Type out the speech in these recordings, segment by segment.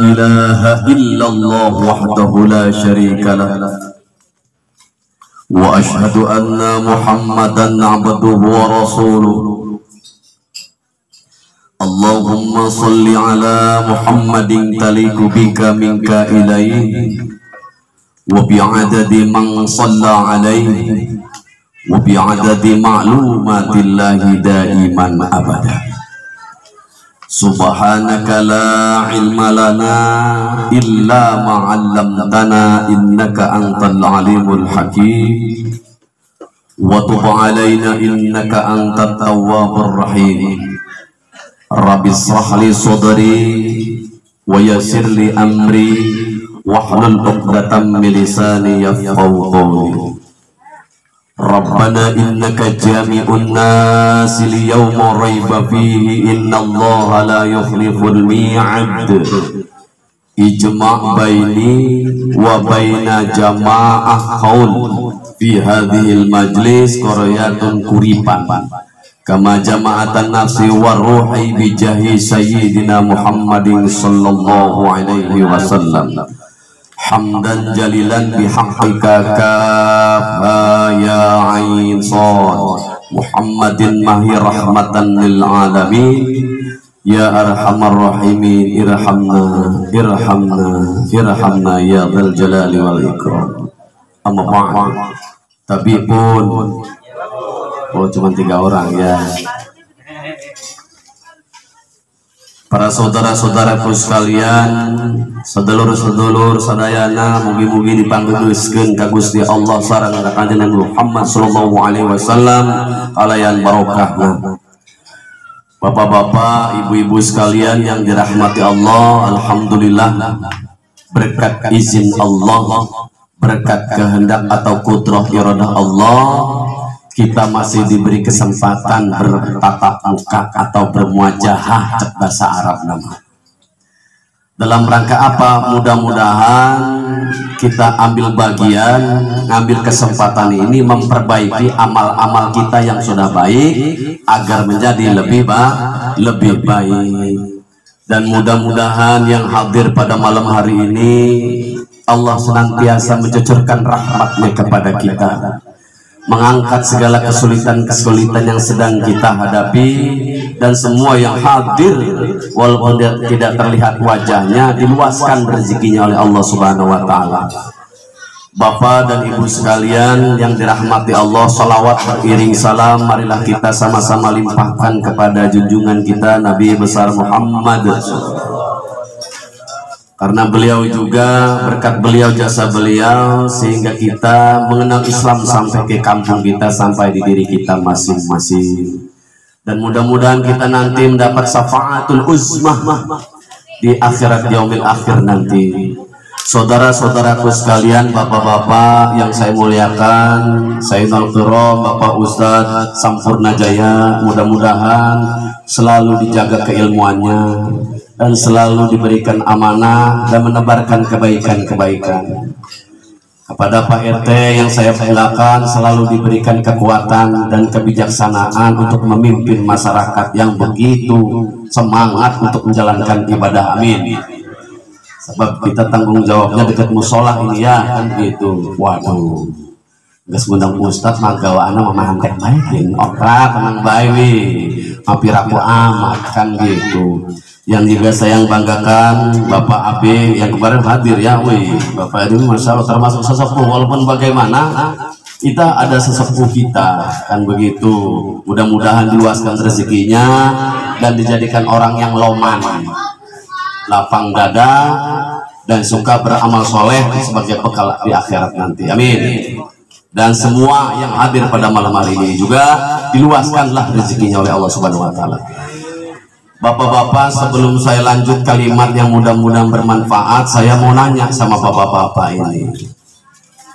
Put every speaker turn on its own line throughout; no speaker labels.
ilaha illallah wahdahu la syarika lah wa ashhadu anna Muhammadan abduhu wa rasuluh. Allahumma salli ala Muhammadin taliku bika minka ilaihi wa bi'adadi man salla alaihi wa bi'adadi ma'lumatillahi daiman abada. Subhanaka la ilma lana illa ma 'allamtana innaka antal alimul hakim wa tub 'alaina innaka antat tawwabur rahim. Rabbi shrah li sadri wa yassir li amri wahlul 'uqdatam min lisani yafqahu qawli. Rabbana innaka jami'un nasi liyawma raiba fihi innallaha la yukhliful mi'ad. Ijma' baini wa baina jama'ah qaul fi hadhil majlis qaryatun kuripan kama jama'atan nafsi wa ruhi bi jahi sayyidina Muhammadin sallallahu alaihi wasallam. Hamdan jalilan bihaqqika kafha ya ain sad Muhammadin mahi rahmatan lil alamin ya arhamar rahimin irhamna ya dzal jalali wal ikram. Amma ba'd. Tapi pun cuma 3 orang ya. Para saudara-saudaraku sekalian, sedulur-sedulur sadayana, mugi-mugi dipanggeukeun ka Gusti Allah sareng ka Kanjeng Muhammad sallallahu alaihi wasallam kalayan barokahna. Bapak-bapak, ibu-ibu sekalian yang dirahmati Allah, alhamdulillah berkat izin Allah, berkat kehendak atau kudrah iradah Allah, kita masih diberi kesempatan bertatap muka atau bermuajahah cek bahasa Arab nama. Dalam rangka apa? Mudah-mudahan kita ambil bagian, ngambil kesempatan ini memperbaiki amal-amal kita yang sudah baik agar menjadi lebih baik. Dan mudah-mudahan yang hadir pada malam hari ini Allah senantiasa mencucurkan rahmatnya kepada kita, mengangkat segala kesulitan-kesulitan yang sedang kita hadapi, dan semua yang hadir walaupun tidak terlihat wajahnya diluaskan rezekinya oleh Allah Subhanahu wa taala. Bapak dan ibu sekalian yang dirahmati Allah, salawat beriring salam marilah kita sama-sama limpahkan kepada junjungan kita Nabi besar Muhammad. Karena beliau juga, berkat beliau, jasa beliau, sehingga kita mengenal Islam sampai ke kampung kita, sampai di diri kita masing-masing. Dan mudah-mudahan kita nanti mendapat syafaatul uzmah di akhirat yaumil akhir nanti. Saudara-saudaraku sekalian, bapak-bapak yang saya muliakan, Sayyidul Kiram, Bapak Ustadz Sampurna Jaya, mudah-mudahan selalu dijaga keilmuannya dan selalu diberikan amanah dan menebarkan kebaikan-kebaikan. Kepada Pak RT yang saya banggakan, selalu diberikan kekuatan dan kebijaksanaan untuk memimpin masyarakat yang begitu semangat untuk menjalankan ibadah. Amin. Sebab kita tanggung jawabnya dekat musola ini ya, kan gitu. Waduh, geus ngundang Ustadz magawaana mah hantek baik, okra tenang baik wi, mapiraku amat kan gitu. Yang juga saya banggakan Bapak AB yang kemarin hadir ya, wih Bapak ini masya Allah termasuk sesepuh, walaupun bagaimana kita ada sesepuh kita kan begitu. Mudah-mudahan diluaskan rezekinya dan dijadikan orang yang loman, lapang dada, dan suka beramal soleh sebagai bekal di akhirat nanti. Amin. Dan semua yang hadir pada malam hari ini juga diluaskanlah rezekinya oleh Allah Subhanahu wa taala. Bapak-bapak, sebelum saya lanjut kalimat yang mudah-mudahan bermanfaat, saya mau nanya sama bapak-bapak ini.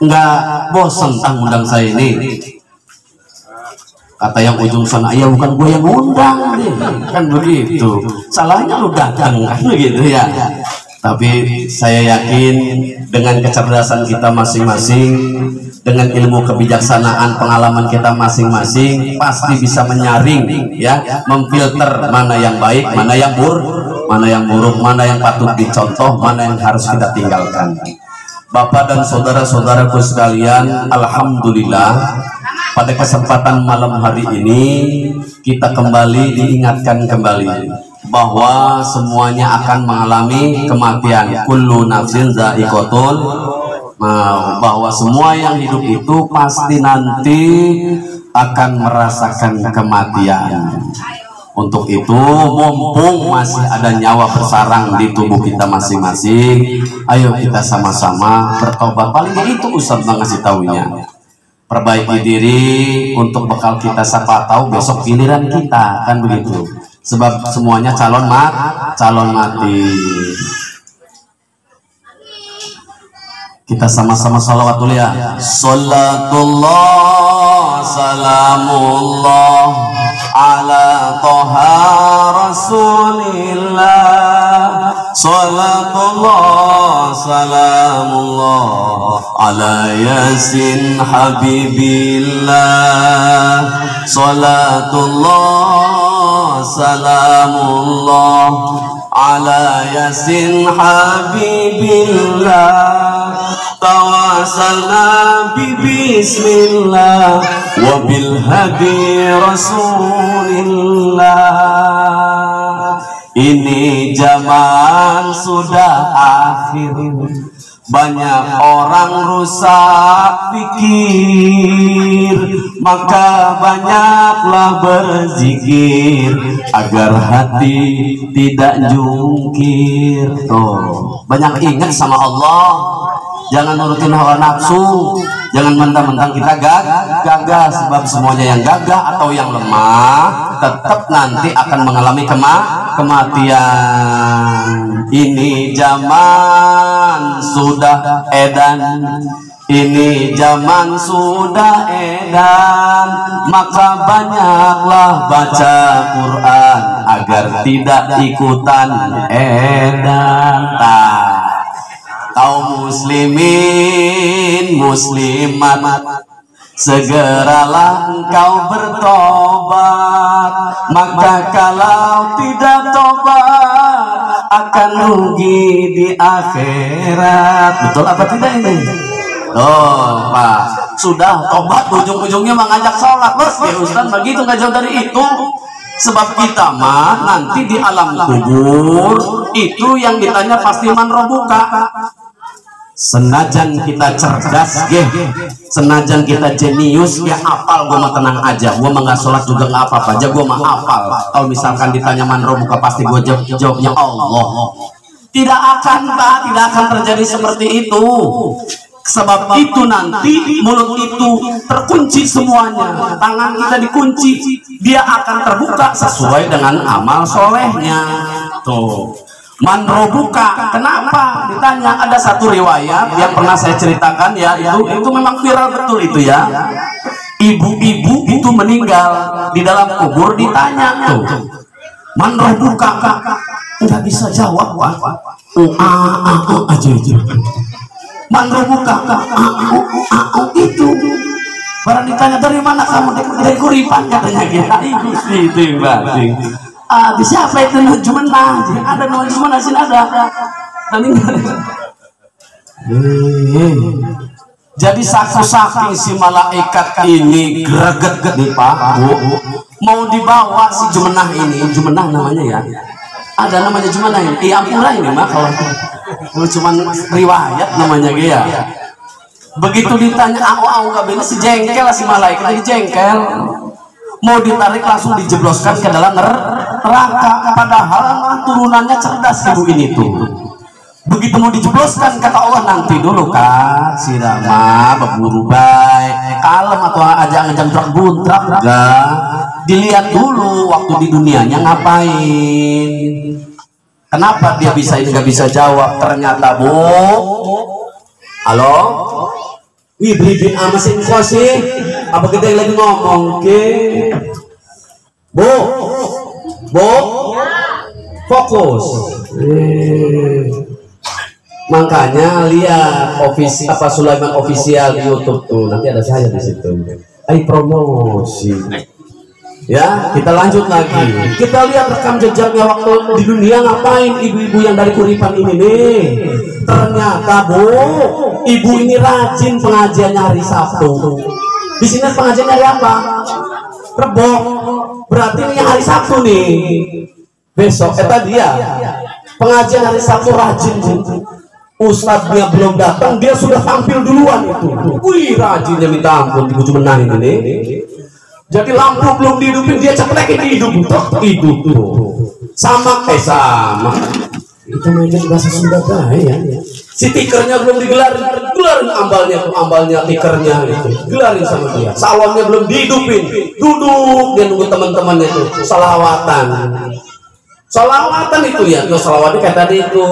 Enggak bosan tang undang saya ini? Kata yang ujung sana, ya bukan gue yang undang nih, kan begitu. Salahnya lu datang kan begitu ya. Tapi saya yakin dengan kecerdasan kita masing-masing, dengan ilmu kebijaksanaan pengalaman kita masing-masing, pasti bisa menyaring ya, memfilter mana yang baik, mana yang mana yang buruk, mana yang patut dicontoh, mana yang harus kita tinggalkan. Bapak dan saudara-saudaraku sekalian, alhamdulillah pada kesempatan malam hari ini kita kembali diingatkan kembali bahwa semuanya akan mengalami kematian. Kullu nafsin dha'iqatul maut, bahwa semua yang hidup itu pasti nanti akan merasakan kematian. Untuk itu, mumpung masih ada nyawa bersarang di tubuh kita masing-masing, ayo kita sama-sama bertobat. Paling itu Ustaz ngasih taunya. Perbaiki diri untuk bekal kita, siapa tahu besok giliran kita, kan begitu. Sebab semuanya calon mati. Kita sama-sama salawat dulu ya. Salatullah salamullah ala toha rasulillah. Salatullah salamullah ala yasin habibillah. Salatullah salamullah ala yasin habibillah. Tawasalna bi bismillah wa bil hadi rasulillah. Ini zaman sudah akhir, banyak orang rusak pikir, maka banyaklah berzikir agar hati tidak jungkir. Tuh, banyak ingat sama Allah. Jangan nurutin hawa nafsu, jangan mentang-mentang kita gagah, sebab semuanya yang gagah atau yang lemah tetap nanti akan mengalami kematian. Ini zaman sudah edan, ini zaman sudah edan, maka banyaklah baca Quran agar tidak ikutan edan. Kaum muslimin muslimat, segeralah engkau bertobat, maka kalau tidak tobat akan rugi di akhirat. Betul apa tidak ini? Oh Pak, sudah tobat ujung-ujungnya mengajak sholat. Bos ya Ustaz, begitu nggak jauh dari itu. Sebab kita mah nanti di alam kubur itu yang ditanya pasti man robuka. Senajan kita cerdas, senajan kita jenius, ya apal gua mah tenang aja, gua mah nggak sholat juga nggak apa-apa aja, gua mah apal. Kalau misalkan ditanya man robuka pasti gua jawabnya Allah. Tidak akan Pak, tidak akan terjadi seperti itu. Sebab itu nanti mulut itu terkunci semuanya, tangan kita dikunci, dia akan terbuka sesuai dengan amal solehnya. Tuh, man robuka, kenapa? Ditanya, ada satu riwayat yang pernah saya ceritakan ya, itu memang viral betul itu ya. Ibu-ibu itu meninggal di dalam kubur, ditanya tuh, man robuka, nggak bisa jawab Pak. Aja. Man robuka, itu. Barang ditanya dari mana kamu, dari Kuripan katanya gitu. Itu batin. Di siapa itu Nujumenah? Ada Nujumenah sini ada. Jadi saking si malaikat ini greget nih Pak, mau dibawa si Jumenah ini, Jumenah namanya ya. Ada namanya Jumenah ini. Ampura ini mah kalau cuman riwayat namanya dia. Begitu ditanya nggak bener, si jengkel si malaikat lagi jengkel, mau ditarik langsung dijebloskan ke dalam neraka. Padahal turunannya cerdas ibu ini tuh. Begitu mau dijebloskan, kata Allah, nanti dulu kan sirama berburu baik kalem atau aja ngejam buntrak enggak, dilihat dulu waktu di dunianya ngapain. Kenapa dia bisa ini nggak bisa jawab? Ternyata Bu, halo, wibri amasin kosi, apa kita lagi ngomong ke? Bu, fokus. Makanya lihat apa Sulaiman official di YouTube tuh, nanti ada saya di situ. Promosi. Ya, kita lanjut lagi. Kita lihat rekam jejaknya waktu di dunia ngapain ibu-ibu yang dari Kuripan ini nih. Ternyata Bu, ibu ini rajin pengajiannya hari Sabtu. Di sini pengajiannya hari apa? Rebo. Berarti ini hari Sabtu nih. Besok tadi ya. Pengajian hari Sabtu rajin Bu. Ustadznya belum datang, dia sudah tampil duluan itu. Wih, rajinnya minta ampun di Buju Menang ini. Jadi lampu belum dihidupin, dia cekrekin hidup tuh. Sama itu mungkin bahasa Sunda ya. Si tikernya belum gelarin ambalnya tikernya itu. Gelarin sama dia. Salonnya belum dihidupin. Duduk dia nunggu teman-temannya itu salawatan itu ya. Salawatnya kayak tadi itu.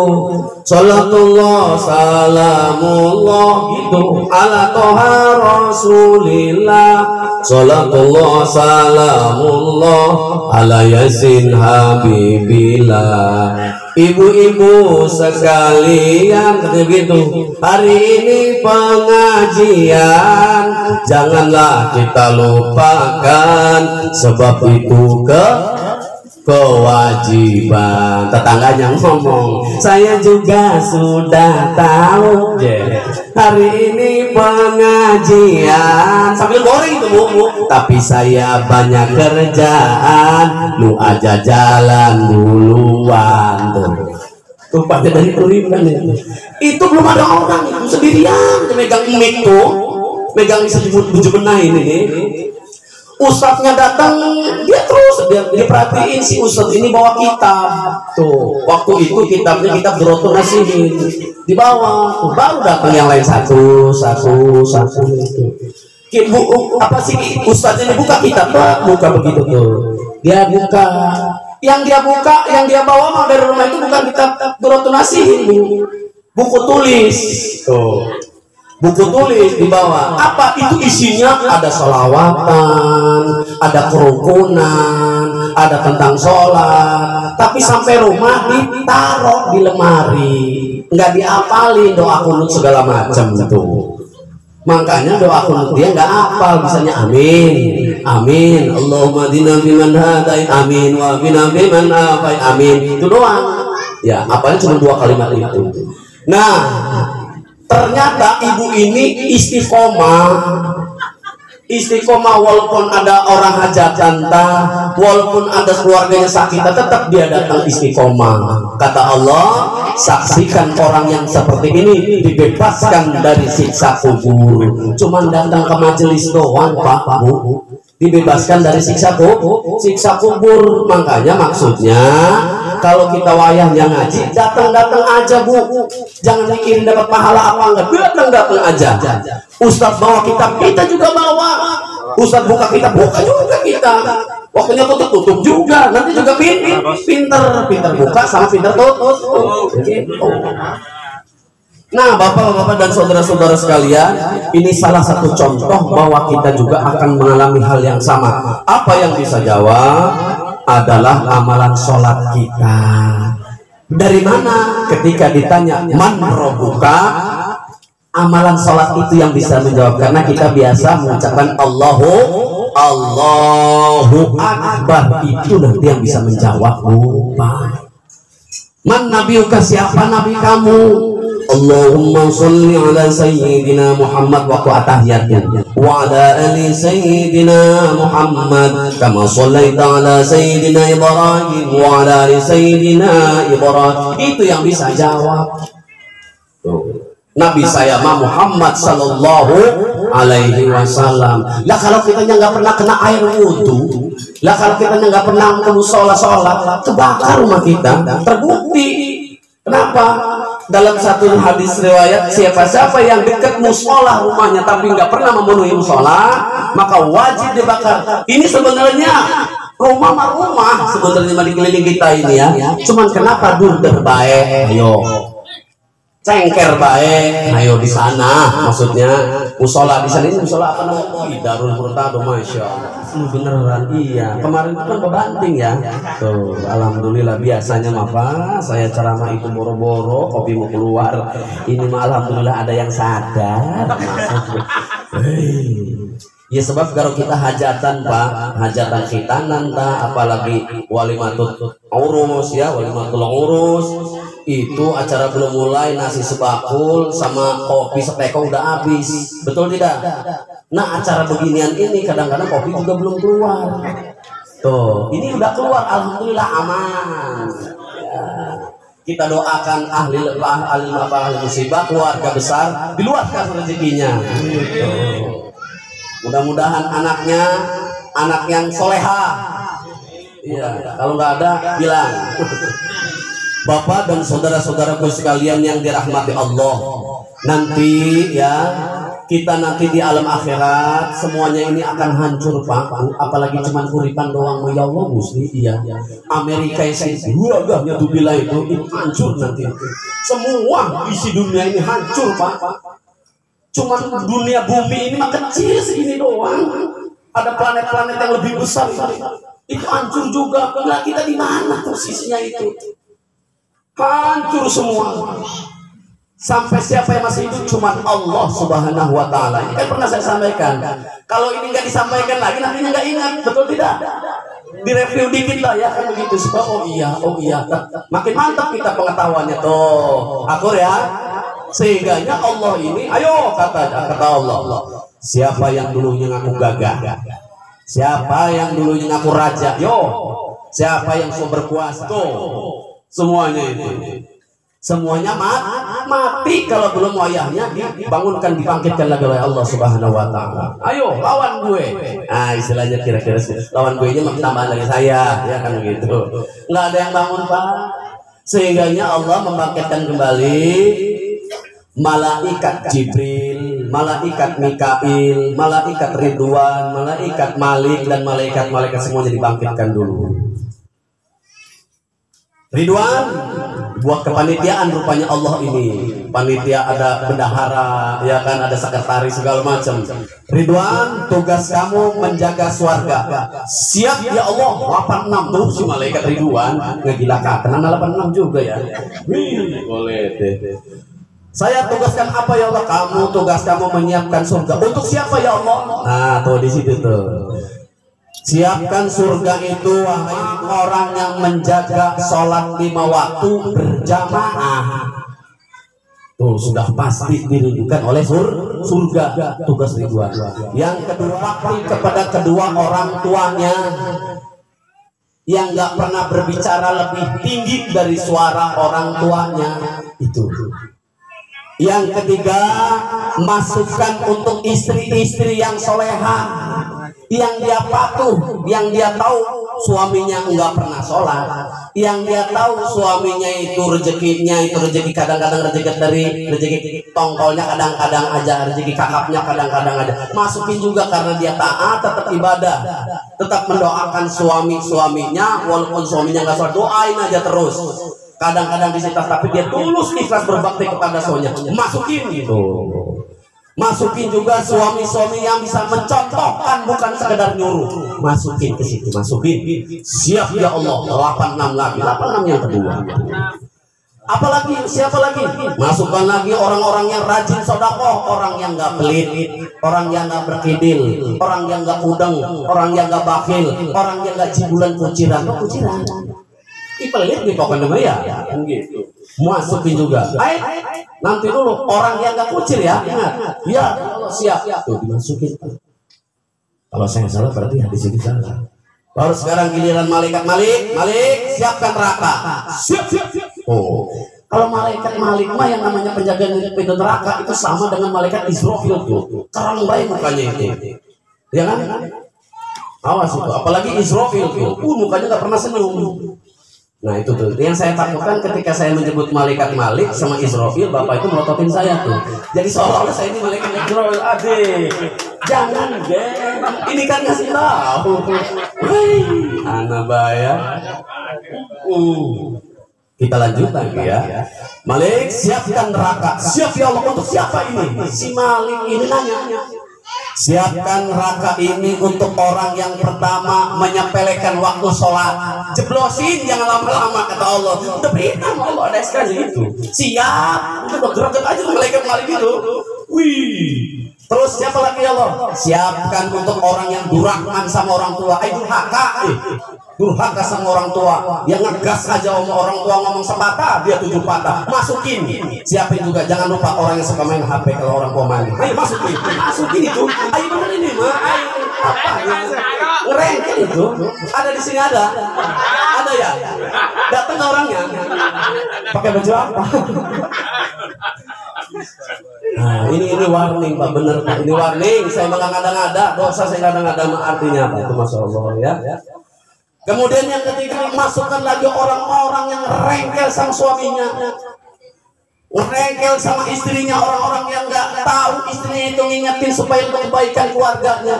Salatullah salamullah gitu ala toha rasulillah. Salatullah salamullah ala yasin habibillah. Ibu-ibu sekalian begitu, hari ini pengajian janganlah kita lupakan, sebab itu kewajiban. Tetangganya ngomong, saya juga sudah tahu. Hari ini pengajian sambil goreng itu Bu. Tapi saya banyak kerjaan, lu aja jalan duluan tuh pada dari Kuripan itu belum ada orang itu sendirian megang mic tuh, megang isi Buju Menang ini. Ustadznya datang, dia perhatiin si ustadz ini bawa kitab tuh. Waktu itu kitab Durratun Nasihin di bawah tuh, baru datang yang lain satu itu. Apa sih ustadznya buka kitab tuh, buka begitu tuh. Dia buka, yang dia bawa mau dari rumah itu bukan kitab Durratun Nasihin, buku tulis tuh. Buku tulis di bawah. Apa itu isinya? Ada sholawatan, ada kerukunan, ada tentang sholat. Tapi sampai rumah ditaruh di lemari, nggak diapalin doa kunut segala macam tuh. Makanya doa kunut dia nggak hafal, bisanya amin, amin. Allahumma dina biman hadain, amin. Wa bina biman afain, amin. Itu doang. Ya, apalnya cuma 2 kalimat itu. Nah, ternyata ibu ini istiqomah walaupun ada orang hajatan, walaupun ada keluarganya sakit, tetap dia datang istiqomah. Kata Allah, saksikan orang yang seperti ini dibebaskan dari siksa kubur. Cuman datang ke majelis doang Pak Bu, dibebaskan dari siksa kubur. Makanya maksudnya kalau kita wayahnya ngaji, datang aja Bu, jangan mikirin dapat pahala apa enggak, datang aja. Ustadz bawa kitab, kita juga bawa. Ustadz buka kitab, buka juga kita. Waktunya tutup juga, nanti juga pinter buka sama pinter tutup. Nah, bapak-bapak dan saudara-saudara sekalian, ini salah satu contoh bahwa kita juga akan mengalami hal yang sama. Apa yang bisa jawab adalah amalan sholat kita. Dari mana? Ketika ditanya man rabbuka, amalan sholat itu yang bisa menjawab, karena kita biasa mengucapkan Allahu Akbar, itu nanti yang bisa menjawab. Man nabiuka, siapa nabi kamu? Allahumma sholli ala sayyidina Muhammad waktu atahiyatnya, wa ala ali sayyidina Muhammad kama shallaita ala sayyidina Ibrahim wa ala ali sayyidina Ibrahim. Itu yang bisa jawab. Nabi saya Muhammad sallallahu alaihi wasallam. Lah kalau kita nggak pernah kena air wudhu, lah kalau kita nggak pernah ke musola sholat, kebakar rumah kita. Terbukti. Kenapa? Dalam satu hadis riwayat, siapa yang dekat musola rumahnya tapi nggak pernah memenuhi musola, maka wajib dibakar. Ini sebenarnya rumah sebenarnya dikeliling kita ini ya. Cuman kenapa durder baik? Ayo. Cengker baik, ayo di sana. Maksudnya musola di sana, ini musola apa namanya? Darul Murtado, masya Allah. Beneran iya. Kemarin itu kan kebanting ya. Tuh, alhamdulillah. Biasanya apa? Saya ceramah itu boro-boro, kopi mau keluar. Ini mah alhamdulillah ada yang sadar. Ya sebab kalau kita hajatan Pak, hajatan khitanan ta, apalagi walimatul urus ya, walimatul urus, itu acara belum mulai nasi sebakul sama kopi seteko udah habis, betul tidak? Nah acara beginian ini kadang-kadang kopi juga belum keluar. Tuh, ini udah keluar, alhamdulillah aman. Ya. Kita doakan ahli musibah, keluarga besar, diluaskan rezekinya. Gitu. Mudah-mudahan anaknya anak yang soleha. Iya, kalau nggak ada bilang. Bapak dan saudara-saudaraku sekalian yang dirahmati Allah, nanti ya kita nanti di alam akhirat semuanya ini akan hancur Pak. Apalagi cuman kuripan doang ya Allah Gusti. Iya. Amerika yang gagahnya tuh bila itu hancur nanti. Semua isi dunia ini hancur Pak. Cuman dunia bumi ini mah kecil segini doang. Ada planet-planet yang lebih besar itu hancur juga. Nah, kita di mana posisinya itu? Hancur semua. Sampai siapa yang masih hidup cuman Allah Subhanahu wa taala. Ini kan pernah saya sampaikan. Kalau ini nggak disampaikan lagi nantinya nggak ingat, betul tidak? Direview dikit lah ya kan begitu. Sebab oh iya. Makin mantap kita pengetahuannya tuh. Akur ya. Sehingganya Allah ini, ayo kata Allah, siapa yang dulunya ngaku gagah, siapa yang dulunya ngaku raja, yo, siapa yang so berkuasa, tuh, semuanya itu, semuanya mati kalau belum wayahnya dibangunkan, dibangkitkan lagi oleh Allah Subhanahu Wa Taala. Ayo lawan gue, nah istilahnya kira-kira lawan gue nya tambahan lagi saya, ya kan begitu, nggak ada yang bangun Pak, sehingganya Allah membangkitkan kembali malaikat Jibril, malaikat Mikail, malaikat Ridwan, malaikat Malik dan malaikat-malaikat semuanya dibangkitkan dulu. Ridwan buat kepanitiaan rupanya Allah ini. Panitia ada bendahara, ya kan, ada sekretaris segala macam. Ridwan, tugas kamu menjaga swarga. Siap ya Allah. 86 tuh si malaikat Ridwan ngegilakan. Kenapa 86 juga ya? Boleh deh. Saya tugaskan apa ya Allah? Kamu tugas kamu menyiapkan surga. Untuk siapa ya Allah? Nah, tuh di situ tuh. Siapkan surga itu wahai orang yang menjaga sholat 5 waktu berjamaah. Tuh sudah pasti dirindukan oleh surga. Tugas Ridwan. Yang kedua, bakti kepada kedua orang tuanya yang nggak pernah berbicara lebih tinggi dari suara orang tuanya itu. Yang ketiga, masukkan untuk istri-istri yang soleha, yang dia patuh, yang dia tahu suaminya enggak pernah sholat, yang dia tahu suaminya itu rezekinya itu rezeki kadang-kadang rezeki dari rezeki tongkolnya kadang-kadang aja, rezeki kakapnya kadang-kadang aja. Masukin juga karena dia taat, tetap ibadah, tetap mendoakan suaminya walaupun suaminya nggak sholat, doain aja terus. Kadang-kadang disita tapi dia tulus ikhlas berbakti kepada suaminya. Masukin gitu. Masukin juga suami-suami yang bisa mencontohkan bukan sekedar nyuruh. Masukin ke situ, masukin. Siap ya Allah. 86 lagi, 86 yang kedua. Apalagi siapa lagi? Masukkan lagi orang-orang yang rajin sedekah, orang yang nggak pelit, orang yang nggak berkidil, orang yang nggak udeng, orang yang nggak bakhil, orang yang nggak cibulan kuciran. Pelit di pokoknya ya, gitu. Masukin juga. Nanti dulu orang yang nggak kucir ya, ingat. Ya, siap. Tuh dimasukin. Kalau saya salah berarti hadis ini salah. Baru sekarang giliran malaikat Malik, siapkan neraka. Siap. Oh, kalau malaikat Malik mah yang namanya penjaga pintu neraka itu sama dengan malaikat Israfil tuh. Terang baik mukanya itu. Ya kan? Awas itu. Apalagi Israfil tuh. Mukanya nggak pernah senyum. Nah itu tuh yang saya takutkan ketika saya menyebut malaikat Malik sama Israfil, bapak itu melototin saya tuh. Jadi seolah-olah saya ini malaikat Israfil. Adik, jangan geng. Ini kan ngasih tahu. Anak bahaya. Kita lanjut lagi ya. Malik, siapkan neraka. Siap ya Allah. Untuk siapa ini? Si Malik ini nanya. Siapkan neraka ini untuk orang yang pertama menyepelekan waktu sholat. Jeblosin, jangan lama-lama kata Allah. Udah berita Allah ada sekali itu. Siap, udah gerak aja tuh malaikat Malik itu. Wih, Terus siapa lagi ya Allah? Siapkan untuk orang yang durhaka sama orang tua. Durhaka sama orang tua. Yang ngegas aja sama orang tua, ngomong sepatah dia 7 patah. Masukin. Siapin juga. Jangan lupa orang yang suka main HP kalau orang tua main. Ayo masukin. Masukin itu. Ayo bener ini mah. Ayo. Apa ya? Ngerengkel itu. Ada di sini ada. Ada ya? Datang orangnya. Pakai baju apa? Nah, ini warning Pak, bener Pak, ini warning. Saya nggak ngada-ngada, dosa saya ngada-ngada, artinya apa itu, masya Allah ya. Kemudian yang ketiga, masukkan lagi orang-orang yang rengkel sama suaminya, rengkel sama istrinya, orang-orang yang nggak tahu istrinya itu ngingetin supaya untuk kebaikan keluarganya.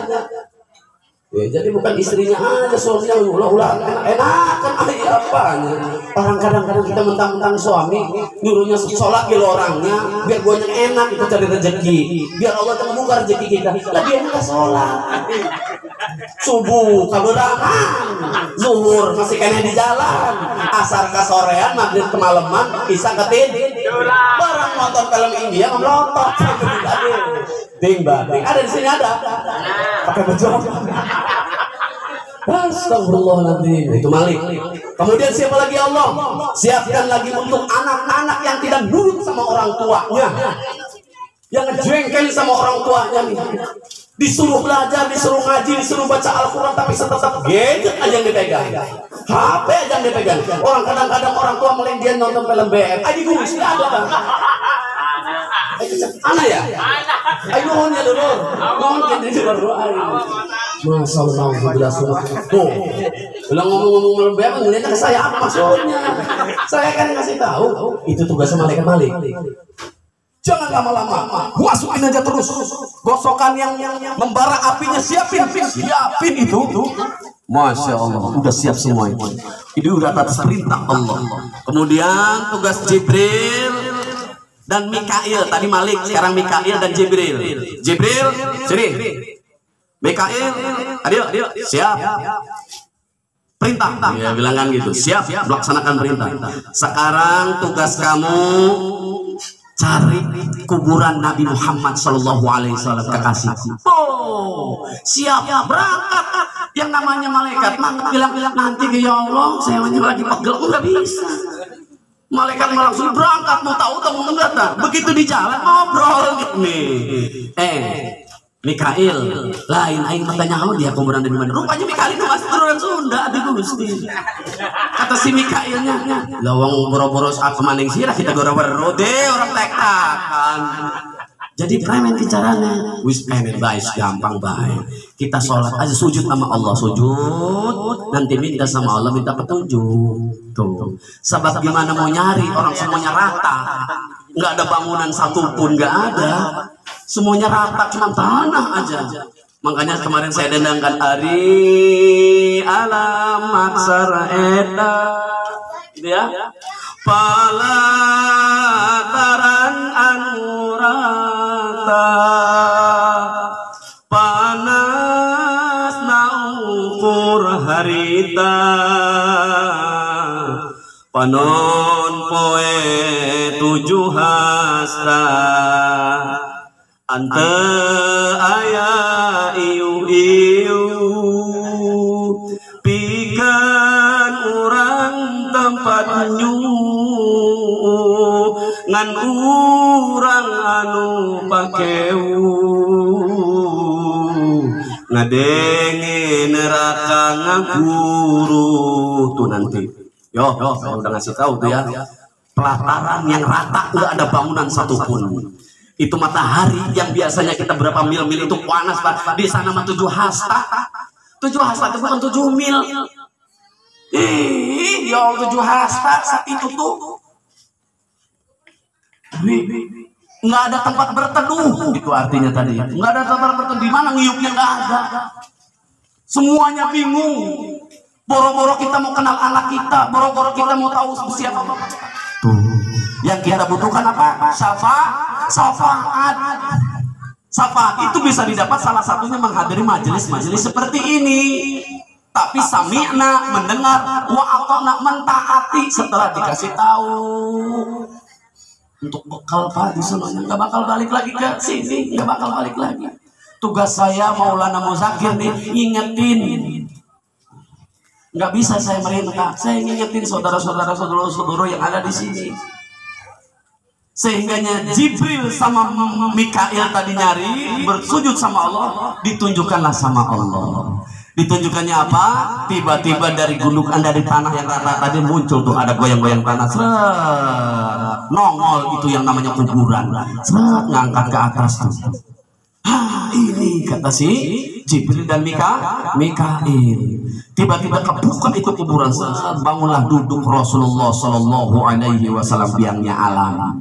Ya, jadi bukan istrinya aja, suaminya ulah-ulah enakan apanya. Orang kadang-kadang kita mentang-mentang suami nyuruhnya sholat gila orangnya biar gue yang enak kita cari rezeki, biar Allah terbuka rezeki kita. Lah dia nggak sholat, subuh kaberangan, zuhur masih kena di jalan, asar ke sorean, maghrib kemalaman, isya ketin barang nonton film India ngelotot. Ting bating ada di sini ada pakai baju. Astagfirullahaladzim, itu Malik. Kemudian siapa lagi Allah? Siapkan lagi untuk anak-anak yang tidak nurut sama orang tuanya, yang ngejengkel sama orang tuanya nih. Disuruh belajar, disuruh ngaji, disuruh baca Al-Quran, tapi tetap gadget aja yang dipegang, HP aja yang dipegang. Orang kadang-kadang orang tua melendian nonton film BM. Aji gue sih ada bang. Anak ya? Ayo nuhunnya dulu. Nuhun kita dulu. Masa Allah bila surat tuh. Bilang ngomong-ngomong film BM, ngeliatnya ke saya apa maksudnya? Saya kan ngasih tahu. Itu tugasnya malaikat Malik. Jangan lama-lama, masukin aja terus. Gosokan yang membara apinya siapin itu. Masya Allah, udah siap semua itu. Ini udah atas perintah Allah. Kemudian tugas Jibril dan Mikail, tadi Malik, sekarang Mikail dan Jibril. Jibril, sini. Mikail, ayo, siap. Perintah, ya bilang kan gitu. Siap, melaksanakan perintah. Sekarang tugas kamu cari kuburan Nabi Muhammad Sallallahu Alaihi Wasallam, kekasihku. Oh, siap, berangkat. Yang namanya malaikat bilang nanti ya Allah, saya lagi pegel, nggak bisa. Malaikat langsung berangkat, mau tahu mau enggak. Begitu di jalan ngobrol nih. Mikail, lain aing bertanya kamu dia kuburan dari mana? Rupanya Mikail itu masih turunan Sunda, aduh Gusti. Kata si Mikailnya, lawang boro-boro saat maning sirah kita goro-goro deh orang tektakan. Jadi premen caranya, wis premen baik, gampang baik. Kita sholat aja, sujud sama Allah, sujud, nanti minta sama Allah, minta petunjuk. Tuh, sebab gimana mau nyari orang semuanya rata, nggak ada bangunan satupun, nggak ada, semuanya rata, cuma tanah aja. Makanya kemarin saya dendangkan Ari alam maksar eta, gitu ya. Palataran anurata panas naukur harita panon poe 7 hasta ante aya iu pikan urang tempat ngan urang anu pakeu ngadenge neraka ngaguru tuh nanti. Yo, saya udah ngasih tahu tuh ya. Pelataran yang rata nggak ada bangunan satupun. Itu matahari yang biasanya kita berapa mil-mil itu panas Pak. Di sana mah 7 hasta. 7 hasta itu bukan 7 mil. Ya 7 hasta saat itu tuh. Nggak ada tempat berteduh, itu artinya tadi. Nggak ada tempat berteduh, di mana ngiyupnya nggak ada. Semuanya bingung. Boro-boro kita mau kenal anak kita, boro-boro kita mau tahu siapa bapak. Tuh, yang kita butuhkan apa? Syafaat. Syafaat itu bisa didapat salah satunya menghadiri majelis-majelis seperti ini. Tapi sami'na, mendengar, wa ata'na, mentaati setelah dikasih tahu. untuk bekal Pak di sononya, nggak bakal balik lagi ke sini, nggak bakal balik lagi. Tugas saya Maulana Muzakir nih ingetin, nggak bisa saya merintah, saya ngingetin saudara-saudara yang ada di sini. Sehingganya Jibril sama Mikail tadi nyari bersujud sama Allah, ditunjukkanlah sama Allah. Ditunjukkannya apa? Tiba-tiba dari gundukan, dari tanah yang rata tadi muncul tuh ada goyang-goyang tanah, seret, nongol itu yang namanya kuburan, seret, ngangkat ke atas tuh. Ini kata si Jibril dan Mikail. Tiba-tiba kebuka itu kuburan, seret, bangunlah duduk Rasulullah Shallallahu Alaihi Wasallam biangnya alam.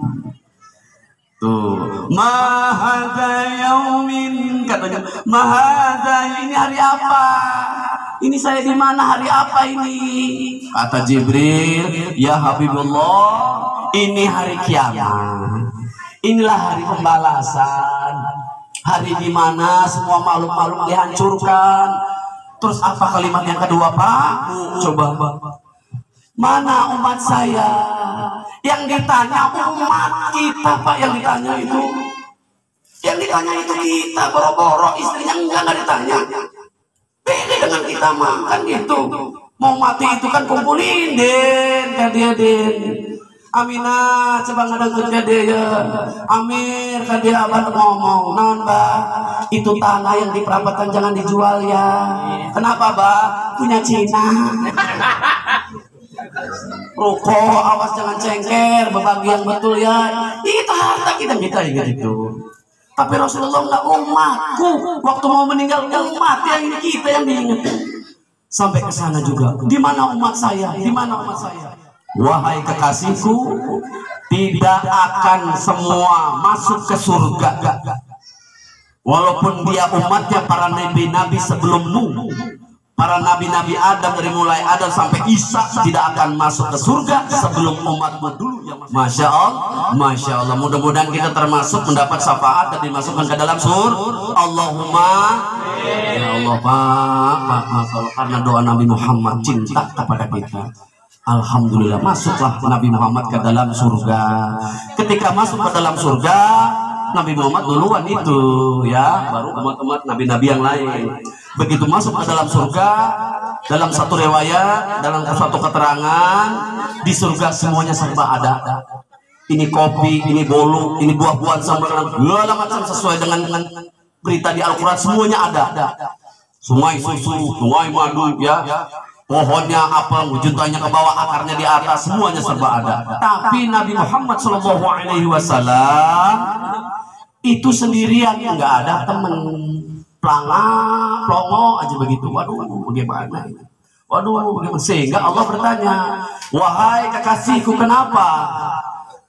Tuh, mahadha yaumin, katanya, mahadha, ini hari apa? Ini saya di mana, hari apa ini? Kata Jibril, ya Habibullah, ini hari kiamat. Inilah hari pembalasan. Hari di mana semua makhluk-makhluk dihancurkan. Terus apa kalimat yang kedua, Pak? Coba. Mana umat saya? Yang ditanya umat kita, Pak, yang ditanya itu. Yang ditanya itu kita, boro-boro istrinya enggak ditanya. Beda dengan kita makan gitu. Mau mati itu kan kumpulin, Den, kan dia, Den. Aminah, coba ngadengkeun ka dia. Amir, kan dia abah ngomong, naon, Bah? Itu tanah yang di perapatan jangan dijual ya. Kenapa, Bah? Punya Cina. Ruko, awas jangan cengker, berbagi yang betul ya. Itu harta kita gitu. Tapi Rasulullah enggak umatku. Waktu mau meninggal umat yang ini kita yang diingat. Sampai ke sana juga. Di mana umat saya? Di mana umat saya? Wahai kekasihku, tidak akan semua masuk ke surga. Walaupun dia umatnya para nabi-nabi sebelum Nuh. Para nabi-nabi Adam dari mulai Adam sampai Isa tidak akan masuk ke surga sebelum umatmu dulu yang masuk. Masya Allah. Mudah-mudahan kita termasuk mendapat syafaat dan dimasukkan ke dalam surga. Allahumma, ya Allah Pak, karena doa Nabi Muhammad cinta kepada kita. Alhamdulillah masuklah Nabi Muhammad ke dalam surga. Ketika masuk ke dalam surga, Nabi Muhammad duluan itu ya, baru umat-umat nabi-nabi yang lain. Begitu masuk ke dalam surga, dalam satu riwayat, dalam satu keterangan, di surga semuanya serba ada. Ini kopi, ini bolu, ini buah-buahan segala macam sesuai dengan berita di Al-Quran, semuanya ada. Sungai susu, sungai madu, ya. Pohonnya apel, wujudnya ke bawah, akarnya di atas, semuanya serba ada. Tapi Nabi Muhammad SAW itu sendirian, nggak ada temen, plongo aja begitu. Waduh, bagaimana? Sehingga Allah bertanya, wahai kekasihku, kenapa?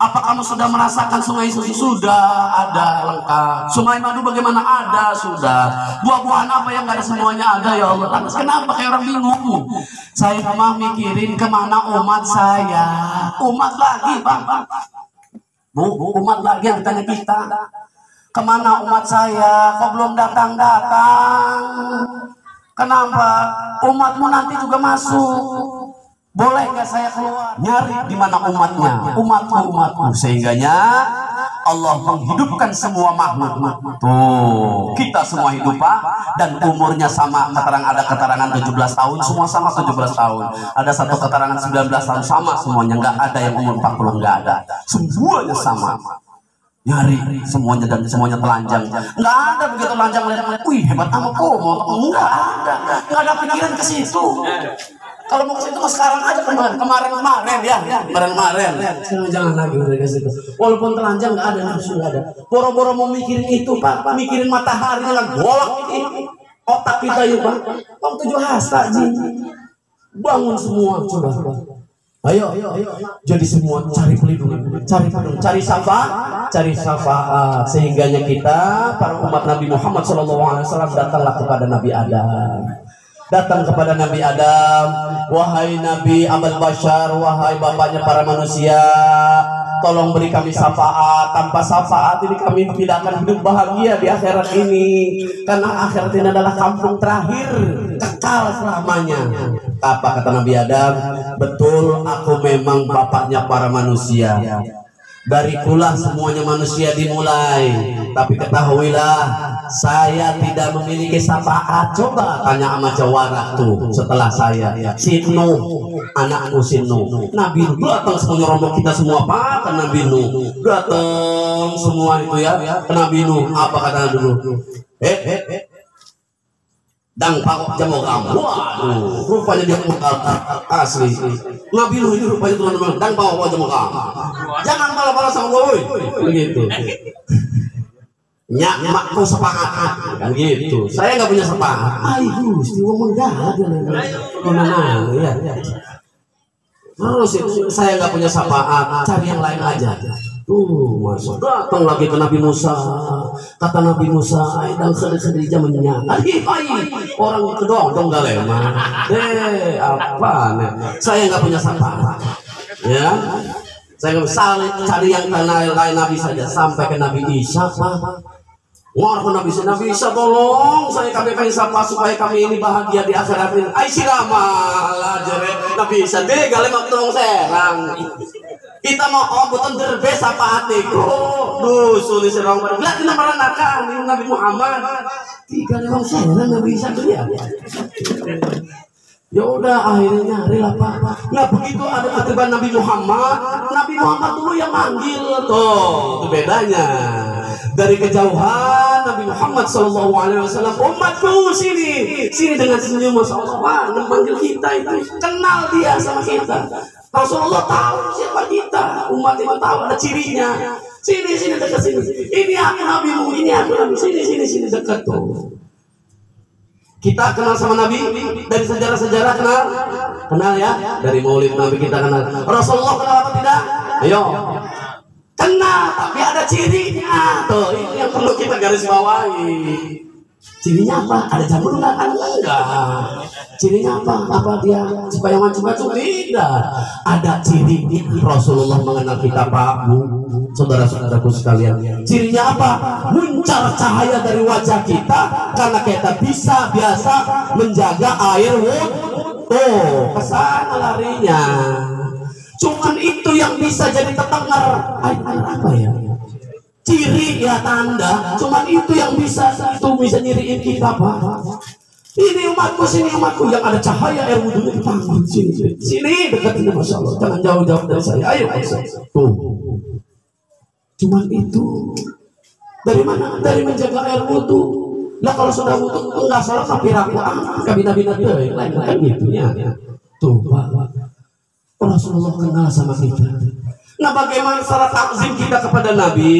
Apa kamu sudah merasakan sungai susu? Sudah ada lengkap. Sungai madu bagaimana? Ada, sudah. Buah-buahan apa yang nggak ada? Semuanya ada ya Allah. Lantas kenapa kayak orang bingung? Saya mah mikirin kemana umat saya. Umat lagi, Bang. Umat lagi yang ditanya kita. Kemana umat saya? Kok belum datang-datang? Kenapa? Umatmu nanti juga masuk. Boleh nggak saya keluar? Nyari di mana umatnya? Umatku. Sehingganya Allah menghidupkan semua makhluk. Tuh, kita semua hidup, Pak, dan umurnya sama. Ada keterangan 17 tahun, semua sama 17 tahun. Ada satu keterangan 19 tahun, sama semuanya. Nggak ada yang umur 40, nggak ada. Semuanya sama. Nyari semuanya dan semuanya telanjang. Nggak ada begitu telanjang lihat, wih hebat amat kok. Nggak ada pikiran ke situ. Kalau mau ke situ sekarang aja, kemarin ya. Jangan lagi ke situ. Walaupun telanjang nggak ada, nafsu nggak ada. Boro-boro mau mikirin itu, Pak. Mikirin matahari dengan bolak ini. Otak kita yuk, Pak. Om 7 hasta ji. Bangun semua, coba. Ayo. Jadi semua cari pelindungan, cari syafaat, sehingganya kita para umat Nabi Muhammad SAW datanglah kepada Nabi Adam. Datang kepada Nabi Adam, wahai Nabi Abul Bashar, wahai bapaknya para manusia, tolong beri kami syafaat. Tanpa syafaat ini kami tidak akan hidup bahagia di akhirat ini, karena akhirat ini adalah kampung terakhir, kekal selamanya. Apa kata Nabi Adam? Betul, aku memang bapaknya para manusia. Dari pula semuanya manusia dimulai, tapi ketahuilah saya tidak memiliki syafaat. Coba tanya sama jawara tuh setelah saya, si Nuh, anakku si Nuh, Nabi Nuh datang semuanya rombong kita semua apa ke Nabi Nuh, datang semua itu ya ke Nabi Nuh. Apa kata Nabi Nuh? Dan pakok jamu kamu. Waduh, rupanya dia asli. Nabi Nuh ini rupanya teman-teman. Dan pakok jamu kamu. Jangan malah-malah sama gue. Begitu. Nyak makku sepakat kan gitu. Saya nggak punya sepakat. Ayo, istiwa menggah ada. Mana ya. Terus saya nggak punya sepakat. Cari yang lain aja. Masuk datang lagi ke Nabi Musa. Kata Nabi Musa, dan sedih-sedih menyenyak. Orang kedong dong gak lemah. Apa nih? Saya nggak punya sapa. Ya, saya nggak bisa cari yang lain Nabi saja sampai ke Nabi Isa. Wah, Nabi Isa tolong saya kami pengen sapa supaya kami ini bahagia di akhirat ini. Sirama lah jere Nabi Isa deh gak lemah tolong serang. Kita mau bukan derbes apa hatiku. Duh, sulit serang pada. Lihat kita malah nakal ini Nabi Muhammad. Tiga orang serang Nabi Isa dia. Ya udah akhirnya nyari lah Pak. Nah begitu ada ketiban Nabi Muhammad. Nabi Muhammad dulu yang manggil tuh. Itu bedanya. Dari kejauhan Nabi Muhammad SAW, umatku sini dengan senyum, masya Allah, memanggil kita itu, kenal dia sama kita. Rasulullah tahu siapa kita, umat itu tahu ada cirinya. Sini dekat sini. Ini aku nabimu, ini aku nabi. Sini dekat tuh. Kita kenal sama Nabi dari sejarah-sejarah kenal ya. Dari Maulid Nabi kita kenal. Rasulullah kenal apa tidak? Ayo. Kenal, tapi ada cirinya. Tuh, ini yang perlu kita garis bawahi. Cirinya apa? Ada jamur enggak? Enggak. Cirinya apa? Apa dia supaya macam-macam? Tidak. Ada ciri Rasulullah mengenal kita Pak Bu, saudara-saudaraku sekalian. Cirinya apa? Muncar cahaya dari wajah kita karena kita biasa menjaga air wudhu. Tuh, kesana larinya. Cuman itu yang bisa jadi terdengar. Air apa ya? Ciri ya tanda. Cuman itu yang bisa nyiriin kita Pak. Ini umatku, sini umatku yang ada cahaya air wudhunya di tangan sini dekat ini masya Allah. Jangan jauh-jauh dari saya. Ayo tuh. Cuman itu dari mana? Dari menjaga air wudhu. Nah kalau sudah wudhu enggak salah tapi rakaat kabina-bina lain kan gitu ya. Tuh Pak. Rasulullah kenal sama kita. Nah bagaimana cara takzim kita kepada Nabi?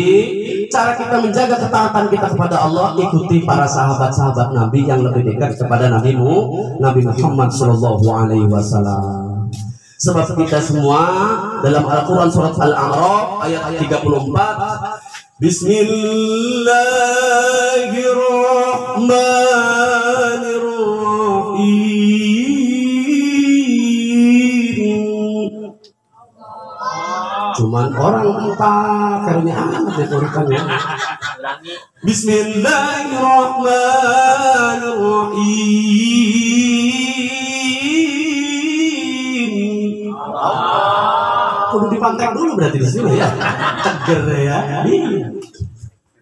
Cara kita menjaga ketaatan kita kepada Allah, ikuti para sahabat-sahabat Nabi yang lebih dekat kepada Nabi Muhammad SAW. Sebab kita semua dalam Al-Quran surat Al-A'raf ayat 34, Bismillahirrahmanirrahim. Cuman orang entah karunya amat ya tulisannya. Bismillahirrahmanirrahim. Kudu dipantek dulu berarti di sini ya. Teger ya.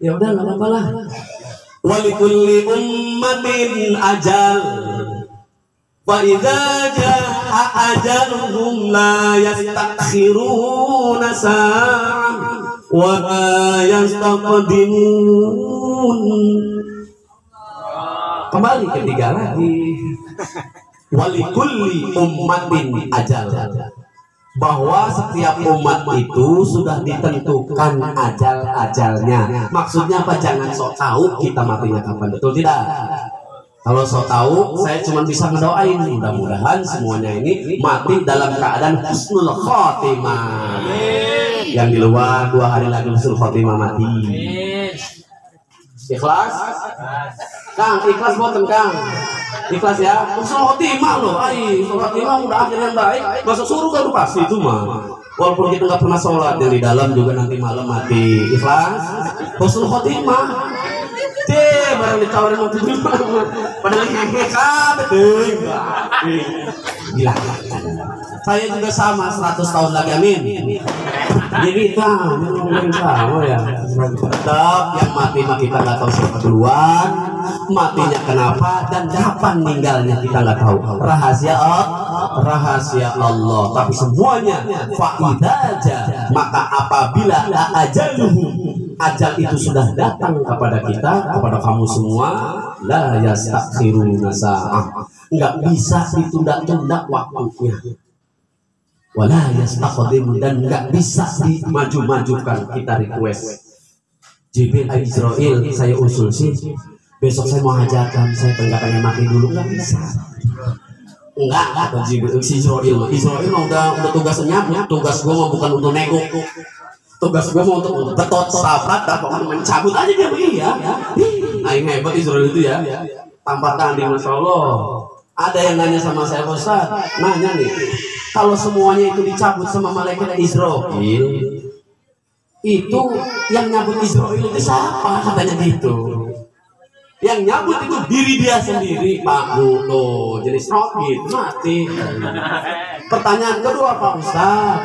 Ya udah enggak apa-apa lah. Walikulli ummatin ajal. Wa idza jaa ajaluhum la yastakhiruna sa'an wa la yastaqdimun. Kembali ketiga lagi. Walikulli ummatin ajal. Bahwa setiap umat itu sudah ditentukan ajal-ajalnya. Maksudnya apa? Jangan sok tahu kita matinya kapan, betul tidak? Kalau so tahu, saya cuma bisa ngedoain mudah-mudahan semuanya ini mati dalam keadaan husnul khotimah. Yang di luar 2 hari lagi husnul khotimah mati. Ikhlas? Kang, ikhlas boten Kang. Ikhlas ya. Husnul khotimah loh. Husnul khotimah udah akhir yang baik. Masuk surga tuh pasti itu mah. Walaupun kita nggak pernah sholat yang di dalam juga nanti malam mati. Ikhlas? Husnul khotimah. Barang ditawarin mau terima padahal hehehe kabeh gila. Saya juga sama 100 tahun lagi, amin. Jadi sama ya. Tetap yang mati mah kita nggak tahu siapa duluan, matinya kenapa dan kapan meninggalnya kita nggak tahu. Rahasia Allah. Tapi semuanya fa'idaja, maka apabila ajaluhu, ajal itu sudah datang kepada kita, kepada kamu semua, la yastakhiruna sa'ah, nggak bisa ditunda-tunda waktunya, wala yastaqdimu, dan nggak bisa dimaju-majukan. Kita request Jibril Israel, saya usul sih besok saya mau hajatan, saya pengen mati dulu, nggak bisa. Enggak, Jibril Israel mah udah tugasnya, tugas gua mah bukan untuk nego, tugas gua mau untuk betot sahabat, dan mencabut aja dia begini ya. Aing hebat Israel itu ya, tanpa tanding, masya Allah. Ada yang nanya sama saya, Ustaz, nanya nih, kalau semuanya itu dicabut sama malaikat Israel, itu yang nyabut Israel itu siapa? Katanya gitu. Yang nyabut itu diri dia sendiri, Pak. Tuh, jenis rohit mati. Pertanyaan kedua, Pak Ustaz,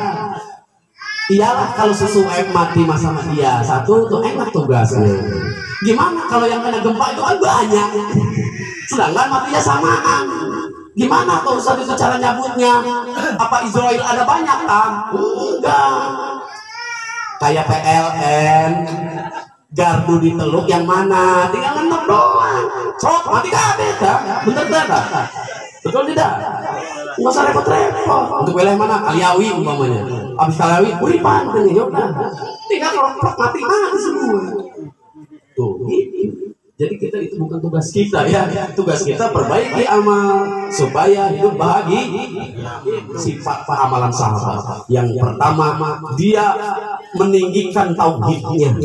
iyalah kalau sesuai mati sama dia, satu tuh enak tugasnya. Gimana kalau yang kena gempa itu kan banyak, sedangkan matinya samaan. Gimana Pak Ustaz itu cara nyabutnya? Apa Israel ada banyak kan? Enggak. Kayak PLN, gardu di Teluk yang mana? Tinggal ngendep doang. Sok mati kabeh dah. Bener dah. Betul tidak? Nggak usah repot-repot. Untuk wilayah mana? Kaliawi umpamanya. Abis Kaliawi, Uripan kan ya udah. Tinggal kelompok mati semua. Tuh, gitu. Jadi kita itu bukan tugas kita ya. Tugas kita perbaiki amal supaya hidup bahagia. Sifat amalan sahabat. Yang pertama, dia meninggikan tauhidnya.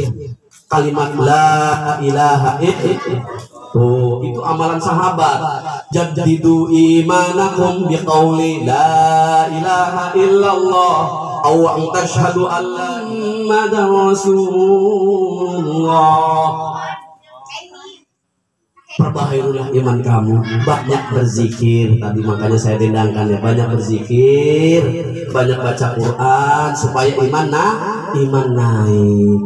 Kalimat la ilaha illallah, itu amalan sahabat. Jaddidu imanakum biqauli la ilaha illallah aw an tashhadu anna muhammadar rasulullah. Perbahairulah iman kamu, banyak berzikir. Tadi makanya saya dendangkan ya, banyak berzikir, banyak baca Quran supaya iman naik.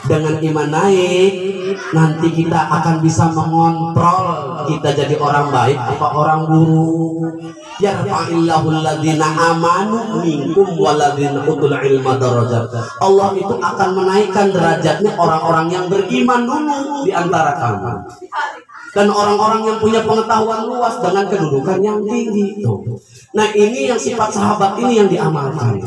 Dengan iman naik, nanti kita akan bisa mengontrol kita jadi orang baik apa orang buruk. Yarfa'illahu alladhina amanu minkum walladhina utul ilma darajat. Allah itu akan menaikkan derajatnya orang-orang yang beriman dulu di antara kamu, dan orang-orang yang punya pengetahuan luas dengan kedudukan yang tinggi. Nah, ini yang sifat sahabat ini yang diamalkan.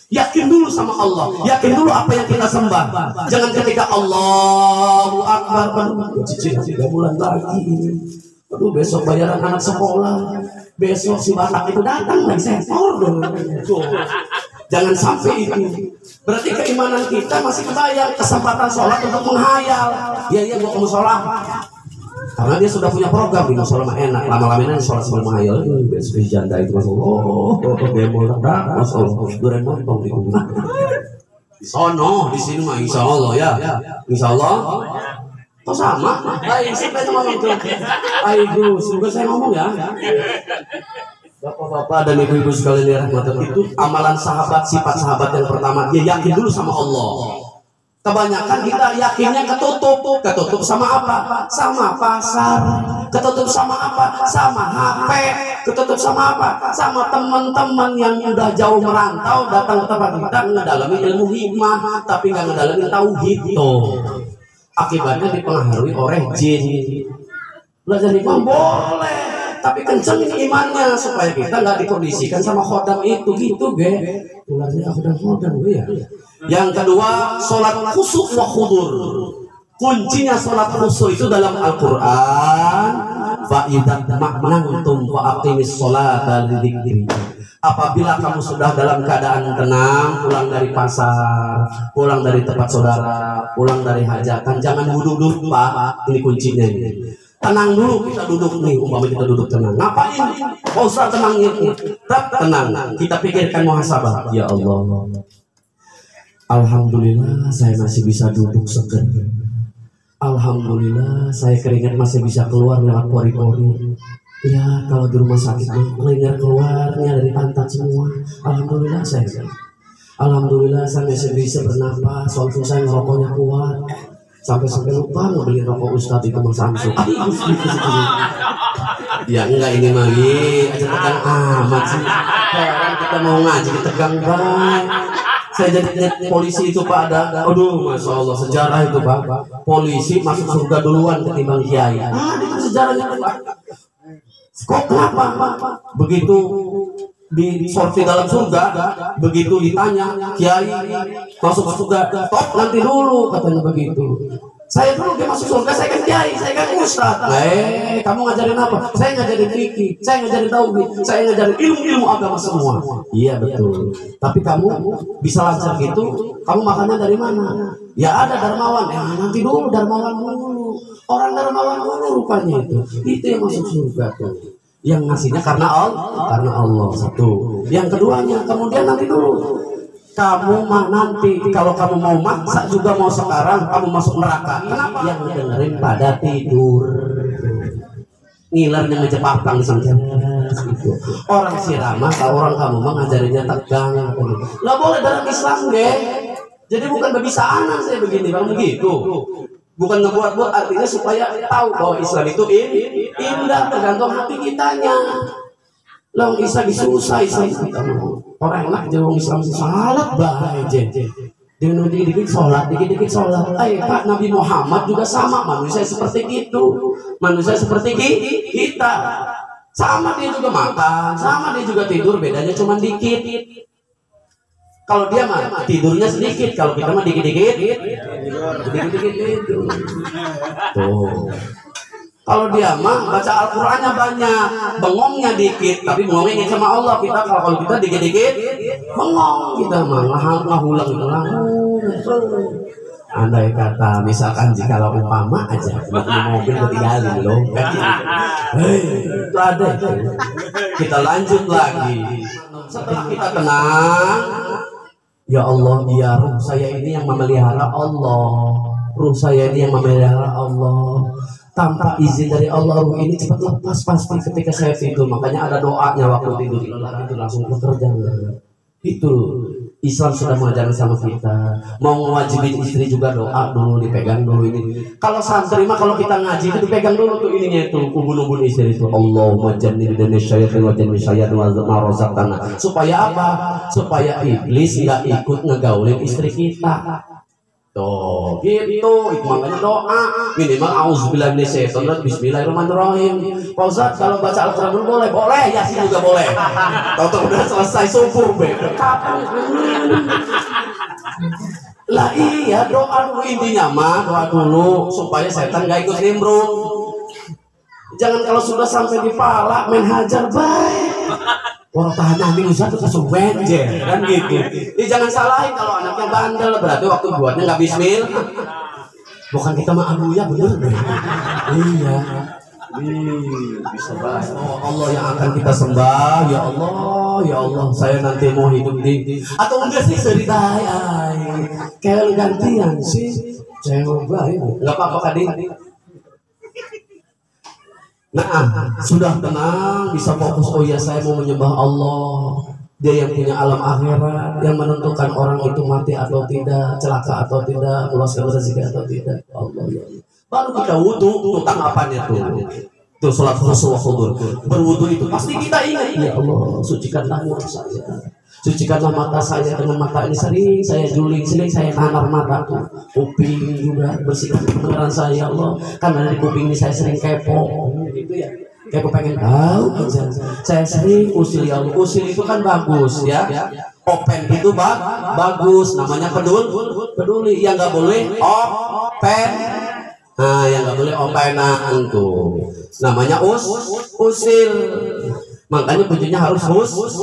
Yakin dulu sama Allah, yakin dulu apa yang kita sembah. Jangan ketika Allahu Akbar, cicil 3 bulan lagi ini, aduh besok bayaran anak sekolah, besok si Batak itu datang lagi sektor dong. Jangan sampai itu. Berarti keimanan kita masih kebayang kesempatan sholat untuk menghayal. Ya gua mau sholat. Karena dia sudah punya program di musola mah enak, lama-lama ini sholat sebelum menghayal. Besok janda itu masuk, demol dah, masuk, goreng montong di kuburan. Di sono, di sini mah insya Allah ya, insya Allah. Kok sama? Baik, siapa itu ngomong tuh? Ayo, semoga saya ngomong ya. Bapak-bapak dan ibu-ibu sekalian dirahmati, itu amalan sahabat, sifat sahabat yang pertama, dia yakin dulu sama Allah. Kebanyakan kita yakinnya ketutup sama apa? Sama pasar, ketutup sama apa? Sama HP, ketutup sama apa? Sama teman-teman yang udah jauh merantau datang ke tempat kita ngedalami ilmu hikmah, tapi nggak ngedalami tauhid tuh. Akibatnya dipengaruhi oleh jin. Belajar hikmah boleh, tapi kencengin imannya supaya kita nggak dikondisikan sama khodam itu gitu, be. Ularnya khodam ya. Yang kedua, sholat khusyuk wa khudur. Kuncinya sholat khusyuk itu dalam Al-Quran. Fa idza ma'nantum fa aqimis sholata lidzikri. Apabila kamu sudah dalam keadaan tenang, pulang dari pasar, pulang dari tempat saudara, pulang dari hajatan, jangan duduk Pak. Ini kuncinya ini. Tenang dulu, kita duduk nih, umpama kita duduk tenang. Ngapain? Oh, Ustaz tenang ini. Tenang. Kita pikirkan muhasabah. Ya Allah. Alhamdulillah saya masih bisa duduk seger. Alhamdulillah saya keringat masih bisa keluar lewat pori-pori. Ya kalau di rumah sakit kelengar keluarnya dari pantat semua. Alhamdulillah saya. Alhamdulillah saya masih bisa bernapas. Walaupun saya ngerokoknya kuat. Sampai lupa ngebeli rokok Ustadz itu Mas Samsul. Ya enggak ini lagi. Aja tegang amat sih. Orang kita mau ngaji tegang banget. Saya jadi polisi itu Pak ada. Aduh Masya Allah sejarah itu Pak. Polisi masuk surga duluan ketimbang kiai. Itu sejarahnya Pak. Kok kenapa? Begitu di sorti dalam surga, begitu ditanya kiai masuk surga, top nanti dulu katanya begitu. Saya dulu dia masuk surga, saya kan kiai, saya kan ustad. Kamu ngajarin apa? Saya ngajarin fikih, saya ngajarin tauhid, saya ngajarin ilmu agama semua. Iya betul. Tapi kamu bisa lancar gitu, kamu makannya dari mana? Ya ada dermawan, nanti dulu dermawan dulu. Orang dermawan dulu rupanya itu yang masuk surga tuh. Yang ngasihnya karena Allah satu. Yang keduanya kemudian nanti dulu. Kamu mah nanti kalau kamu mau maksa juga mau sekarang kamu masuk neraka. Kenapa? Yang dengerin pada tidur. Ngilernya ngejepapang gitu. Orang sirama kalau orang kamu mah ngajarinya tegang. Lah boleh dalam Islam deh. Jadi bukan babisaan saya begini bang begitu. Bukan ngebuat-buat artinya supaya tahu bahwa Islam itu indah tergantung hati kitanya. Lah Islam susah Islam kita mau. Orang enak aja orang Islam salat baik aja. Dengan dikit-dikit sholat. Pak Nabi Muhammad juga sama manusia seperti itu. Manusia seperti kita. Sama dia juga makan, sama dia juga tidur, bedanya cuma dikit. Kalau dia mah tidurnya sedikit, kalau kita mah dikit-dikit tidur. Tuh. Kalau dia mah baca Al-Qur'annya banyak, bengongnya dikit, tapi bengongnya sama Allah. Kalau kita dikit-dikit bengong, kita mah ngahulang itu lah. Andai kata misalkan jika umpama aja mobil ketinggalan loh, itu ada. Kita lanjut lagi. Setelah kita tenang. Ya Allah, ya ruh saya ini yang memelihara Allah. Ruh saya ini yang memelihara Allah. Tanpa izin dari Allah, ruh ini cepat lepas pasti ketika saya tidur. Makanya ada doanya waktu tidur. Itu langsung bekerja. Itu Islam sudah mengajarkan sama kita. Mau ngewajibin istri juga doa dulu, dipegang dulu ini. Kalau santri mah kalau kita ngaji itu dipegang dulu tuh ininya itu ubun-ubun istri itu. Allahumma jannibna syaitan wa jannib syaitan wa razaqtana. Supaya apa? Supaya iblis enggak ikut ngegaulin istri kita. Tuh, gitu. Itu makanya doa. Minimal auzubillahi minasyaitonir bismillahirrahmanirrahim. Pak Ustaz, kalau baca Al-Qur'an dulu boleh? Boleh, Yasin juga boleh. Tahu udah selesai subuh, kapan? Lah iya, doa dulu intinya mah, doa dulu supaya setan gak ikut nimbrung. Jangan kalau sudah sampai di pala main hajar baik. Orang tahan nanti Ustaz tuh langsung benjer kan gitu. Jangan salahin kalau anaknya bandel, berarti waktu buatnya nggak bismil. Bukan kita mah abu ya bener deh. Iya. Bisa bahas. Oh Allah yang akan kita sembah. Ya Allah, saya nanti mau hidup di atau enggak sih seritai. Kayak gantian sih. Saya coba ya. Nggak apa-apa kadin. Nah, sudah tenang, bisa fokus. Oh ya, saya mau menyembah Allah. Dia yang punya alam akhirat, yang menentukan orang itu mati atau tidak, celaka atau tidak, meluaskan rezeki atau tidak. Allah ya. Baru kita wudu, tentang apanya tuh? Itu sholat khusyuk wa khudur. Berwudu itu pasti kita ingat. Ya Allah, sucikanlah mulut saya. Sucikanlah mata saya, dengan mata ini sering saya juling, sering saya nanar mata, kuping juga bersihkan pendengaran saya, Allah. Karena dari kuping ini saya sering kepo, gitu ya. Kepo pengen tahu, saya sering usil ya Allah. Usil itu kan bagus ya. Open itu bagus, namanya peduli. Yang nggak boleh open. Nah, yang nggak boleh openan tuh. Namanya usil. Makanya kuncinya harus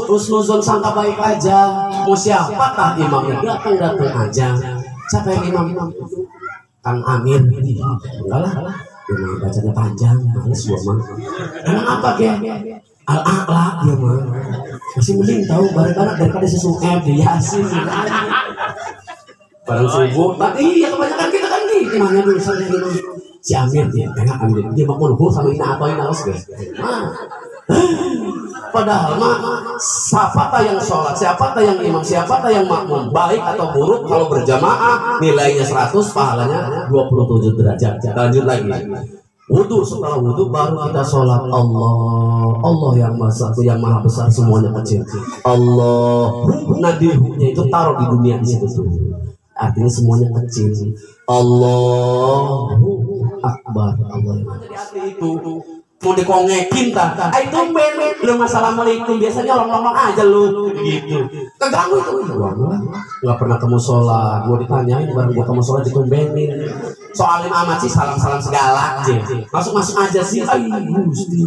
husnuzon, sangka baik aja. Mau siapa tah imamnya datang aja. Siapa yang imam? Kang Amir. Enggak lah. Dia bacanya panjang, males gua mah. Emang apa ke? Al-A'la dia mah. Masih mending tahu bareng-bareng daripada sesuatu di Yasin. Barang subuh. Iya kebanyakan kita kan gitu. Imamnya dulu si Amir dia pengen Amir dia mau nunggu sama ina atau ina harus guys. Padahal mah siapa yang sholat, siapa yang imam, siapa yang makmum, baik atau buruk kalau berjamaah nilainya 100, pahalanya 27 derajat. Lanjut lagi. Wudu, setelah wudu baru kita sholat. Allah yang maha satu, yang maha besar, semuanya kecil. Allah, nadihunya itu taruh di dunia di situ tuh. Artinya semuanya kecil. Allahu Akbar. Allah. Jadi hati itu mau dikongekin tak? Itu belum assalamualaikum, biasanya orang-orang aja lu gitu. Keganggu itu. Nggak pernah kamu sholat, mau ditanyain baru gua kamu sholat ditumbenin. Soalnya amat sih salam-salam segala aja. Masuk-masuk aja sih. Ayo Gusti.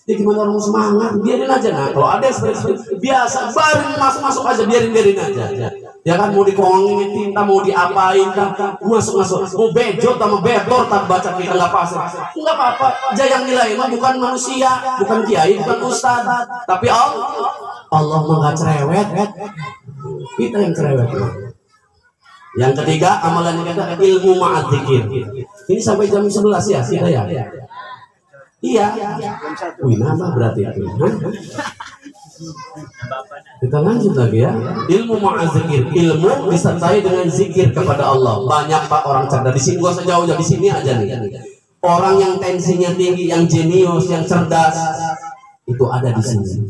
Ya gimana orang semangat, biarin aja. Nah kalau ada yang seperti biasa, baru masuk-masuk aja, biarin aja. Ya kan mau dikongin tinta, mau diapain kan, masuk-masuk. Mau bejot sama bedor tak baca kita nggak pas. Nggak apa-apa. Aja yang nilai mah bukan manusia, bukan kiai, bukan ustad, tapi Allah mah nggak cerewet. Kita yang cerewet. Yang ketiga amalan yang ketiga ilmu ma'adzikir. Ini sampai jam 11 ya kita ya. Iya. Wih nama berarti itu. Kita lanjut lagi ya. Ilmu ma'adzikir, ilmu disertai dengan zikir kepada Allah. Banyak pak orang cerdas di sini, gak usah jauh-jauh, di sini aja nih. Orang yang tensinya tinggi, yang jenius, yang cerdas itu ada di sini.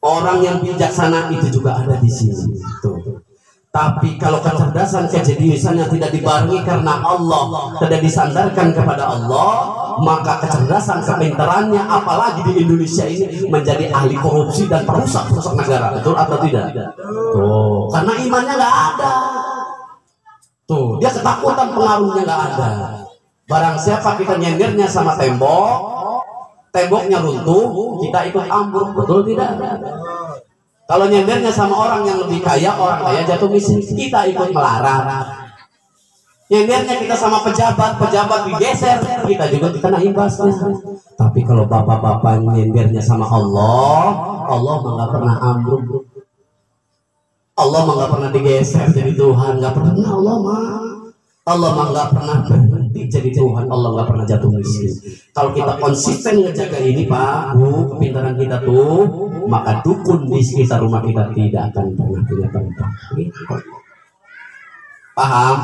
Orang yang bijaksana itu juga ada di sini. Tuh. Tapi kalau kecerdasan, kejeniusan yang tidak dibarengi karena Allah, tidak disandarkan kepada Allah, maka kecerdasan, kepintarannya, apalagi di Indonesia ini menjadi ahli korupsi dan perusak negara. Betul atau tidak? Tuh, karena imannya nggak ada. Tuh, dia ketakutan, pengaruhnya nggak ada. Barang siapa kita nyendirnya sama tembok, temboknya runtuh, kita ikut ambruk. Betul tidak? Kalau nyendernya sama orang yang lebih kaya, orang kaya jatuh miskin, kita ikut melarang. Nyendernya kita sama pejabat digeser, kita juga kena imbasnya. Tapi kalau bapak-bapak nyendernya sama Allah mah nggak pernah ambruk. Allah mah nggak pernah digeser jadi Tuhan, nggak pernah. Allah mah nggak pernah berhenti jadi Tuhan, Allah nggak pernah jatuh miskin. Kalau kita konsisten ngejaga ini Pak, Bu, kepintaran kita tuh, maka dukun di sekitar rumah kita tidak akan pernah punya tempat. Paham?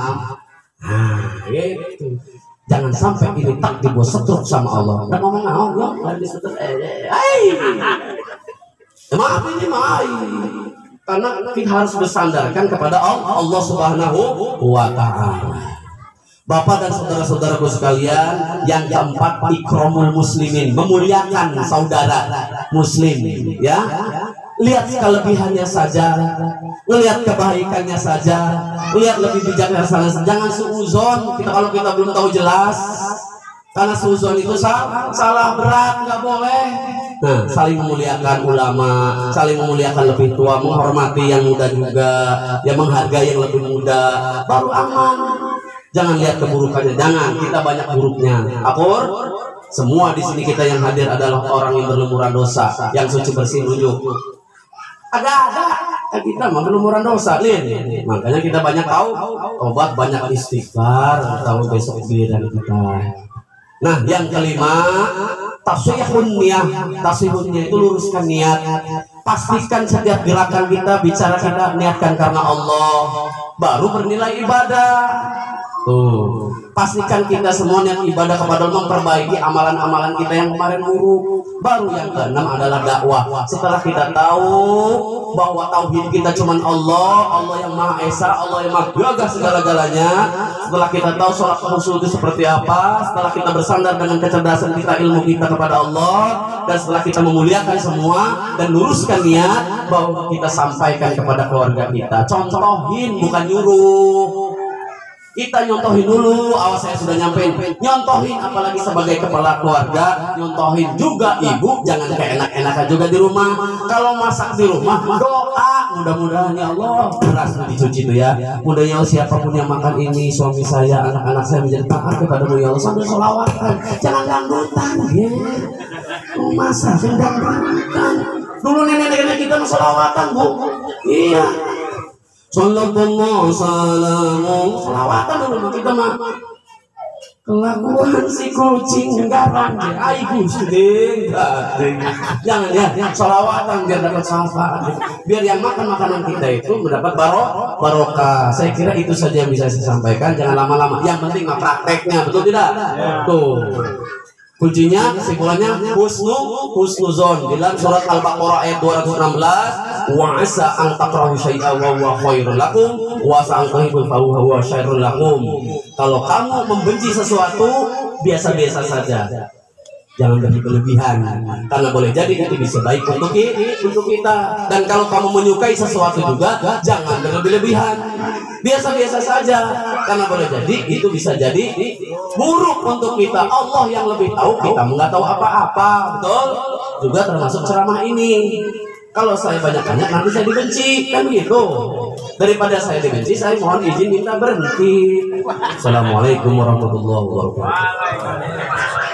Nah, gitu. Jangan sampai ini tak dibuat setruk sama Allah. Dan ngomong Allah, lagi setruk. Maaf ini karena kita harus bersandarkan kepada Allah Subhanahu wa Ta'ala. Bapak dan saudara-saudaraku sekalian, yang keempat ikramul muslimin, memuliakan saudara muslim, ya. Lihat kelebihannya saja, melihat kebaikannya saja, lihat lebih bijaksana. Jangan suuzon kalau kita belum tahu jelas, karena suuzon itu salah berat, nggak boleh. Nah, saling memuliakan ulama, saling memuliakan lebih tua, menghormati yang muda juga, ya menghargai yang lebih muda, baru aman. Jangan lihat keburukannya, jangan, kita banyak buruknya. Akur, semua di sini kita yang hadir adalah orang yang berlumuran dosa, yang suci bersih nunjuk. Ada kita mah berlumuran dosa, Lin. Makanya kita banyak tahu obat, banyak istighfar, tahu besok biran kita. Nah, yang kelima, tasihunnya itu luruskan niat. Pastikan setiap gerakan kita, bicara kita, niatkan karena Allah, baru bernilai ibadah. Tuh, pastikan kita semua niat ibadah kepada Allah, memperbaiki amalan-amalan kita yang kemarin buruk. Baru yang keenam adalah dakwah. Setelah kita tahu bahwa tauhid kita cuma Allah yang Maha Esa, Allah yang Maha Gagah segala-galanya. Setelah kita tahu sholat khusyuk itu seperti apa, setelah kita bersandar dengan kecerdasan kita, ilmu kita kepada Allah, dan setelah kita memuliakan semua dan luruskan niat, bahwa kita sampaikan kepada keluarga kita. Contohin, bukan nyuruh. Kita nyontohin dulu, awas saya sudah nyampein. Nyontohin, apalagi sebagai kepala keluarga, nyontohin juga ibu, jangan keenak-enakan juga di rumah. Kalau masak di rumah, doa, mudah-mudahan ya Allah, beras dicuci itu ya. Mudah-mudahan siapapun yang makan ini, suami saya, anak-anak saya menjadi taat kepadamu ya Allah, sambil sholawatan, jangan dangdutan, ya. Masak, jangan dangdutan. Dulu nenek-nenek kita sholawatan, Bu. Iya. Sallallahu salamu, selawatan dulu kita mah. Kelakuan si kucing garang ya, ay gusting, jangan ya, sholawatan biar dapat syafaat, biar yang makan makanan kita itu mendapat barokah. Saya kira itu saja yang bisa saya sampaikan, jangan lama-lama. Yang penting mah prakteknya, betul tidak? Tuh. Kuncinya, kesimpulannya husnuzon dalam surat Al-Baqarah ayat 216, wa asa an takrahu syai'an wa huwa khairul lakum wa asa an tuhibbu fa huwa syarrul lakum. Kalau kamu membenci sesuatu biasa-biasa saja, jangan berlebihan, karena boleh jadi itu bisa baik untuk kita. Dan kalau kamu menyukai sesuatu juga jangan berlebihan, biasa-biasa saja, karena boleh jadi itu bisa jadi buruk untuk kita. Allah yang lebih tahu, kita nggak tahu apa-apa. Betul juga termasuk ceramah ini. Kalau saya banyak-banyak nanti saya dibenci, kan begitu. Daripada saya dibenci, saya mohon izin minta berhenti. Assalamualaikum warahmatullahi wabarakatuh.